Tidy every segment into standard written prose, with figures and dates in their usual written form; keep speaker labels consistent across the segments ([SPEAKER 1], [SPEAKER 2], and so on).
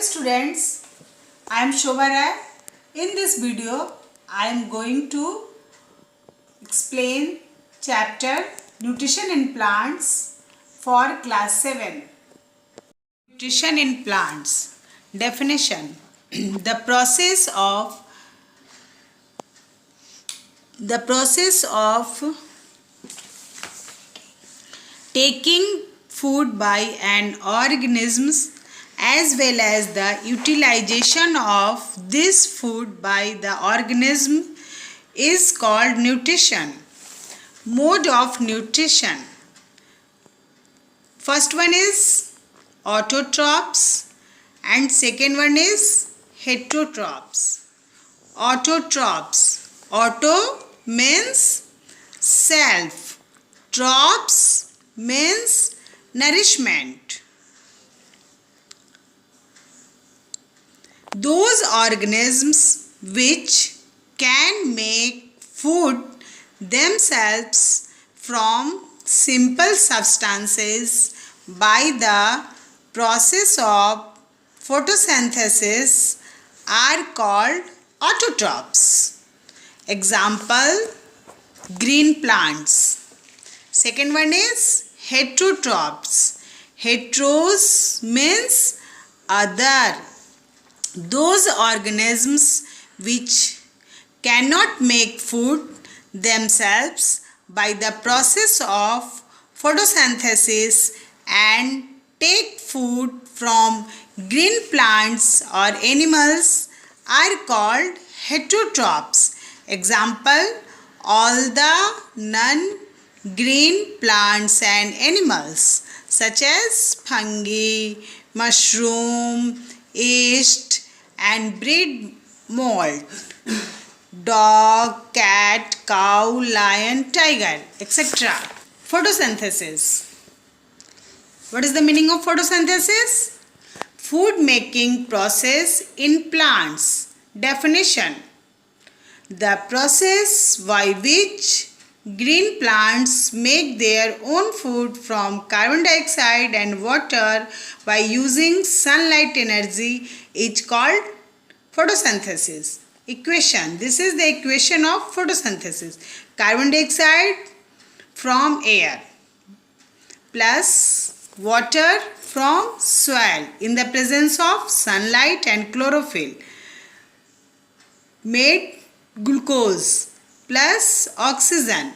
[SPEAKER 1] students, I am Shobha Rai. In this video, I am going to explain chapter Nutrition in Plants for class 7. Nutrition in plants. Definition. The process of taking food by an organism as well as the utilization of this food by the organism is called nutrition. Mode of nutrition. First one is autotrophs and second one is heterotrophs. Autotrophs. Auto means self. Trophs means nourishment. Those organisms which can make food themselves from simple substances by the process of photosynthesis are called autotrophs. Example, green plants. Second one is heterotrophs. Heteros means other. Those organisms which cannot make food themselves by the process of photosynthesis and take food from green plants or animals are called heterotrophs. Example, all the non-green plants and animals such as fungi, mushroom, yeast and bread mold, dog, cat, cow, lion, tiger, etc. Photosynthesis. What is the meaning of photosynthesis? Food making process in plants. Definition. The process by which green plants make their own food from carbon dioxide and water by using sunlight energy is called photosynthesis. Equation. This is the equation of photosynthesis. Carbon dioxide from air plus water from soil in the presence of sunlight and chlorophyll made glucose plus oxygen.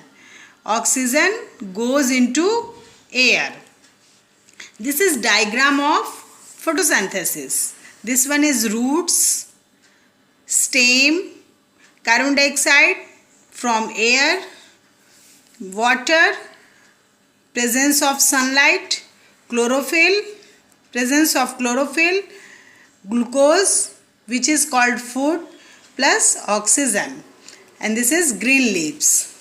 [SPEAKER 1] Oxygen goes into air. This is diagram of photosynthesis. This one is roots, stem, carbon dioxide from air, water, presence of sunlight, chlorophyll, presence of chlorophyll, glucose which is called food plus oxygen, and this is green leaves.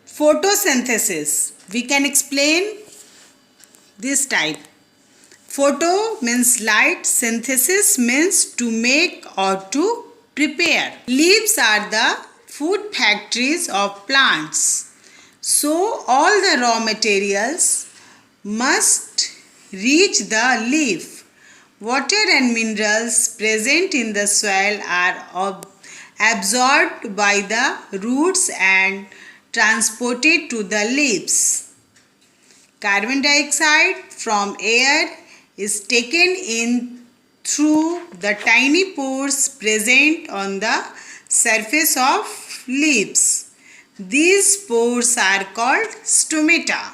[SPEAKER 1] Photosynthesis. We can explain this type. Photo means light, synthesis means to make or to prepare. Leaves are the food factories of plants. So all the raw materials must reach the leaf. Water and minerals present in the soil are absorbed by the roots and transported to the leaves. Carbon dioxide from air is taken in through the tiny pores present on the surface of leaves. These pores are called stomata.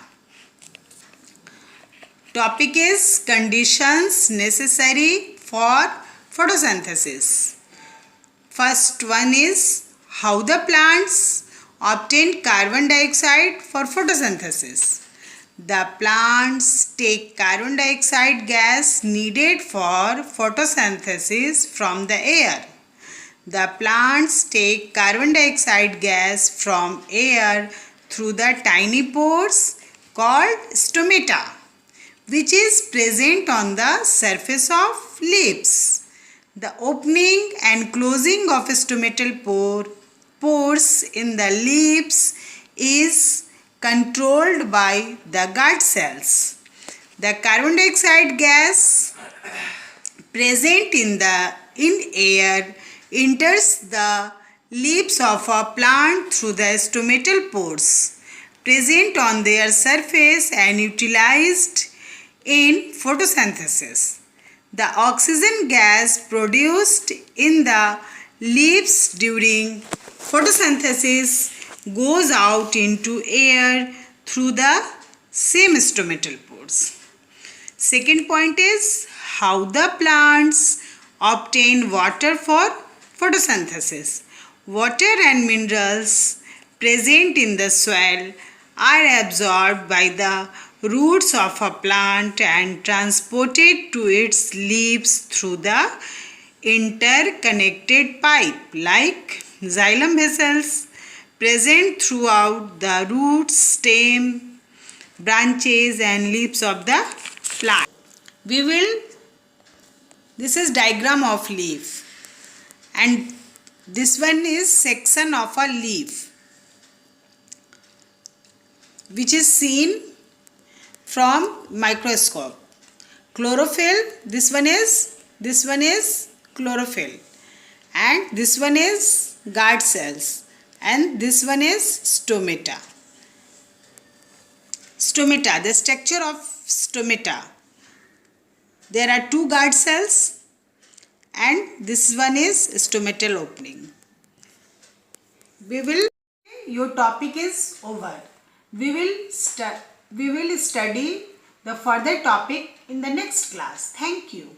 [SPEAKER 1] Topic is conditions necessary for photosynthesis. First one is how the plants obtain carbon dioxide for photosynthesis. The plants take carbon dioxide gas needed for photosynthesis from the air. The plants take carbon dioxide gas from air through the tiny pores called stomata, which is present on the surface of leaves. The opening and closing of stomatal pores in the leaves is controlled by the guard cells. The carbon dioxide gas present in air enters the leaves of a plant through the stomatal pores present on their surface and utilized in photosynthesis. The oxygen gas produced in the leaves during photosynthesis goes out into air through the same stomatal pores. Second point is how the plants obtain water for photosynthesis. Water and minerals present in the soil are absorbed by the roots of a plant and transported to its leaves through the interconnected pipe like xylem vessels present throughout the roots, stem, branches and leaves of the plant. This is diagram of leaf and this one is section of a leaf which is seen from microscope. Chlorophyll, this one is chlorophyll and this one is guard cells and this one is stomata. Stomata, the structure of stomata. There are two guard cells and this one is stomatal opening. Your topic is over. We will study the further topic in the next class. Thank you.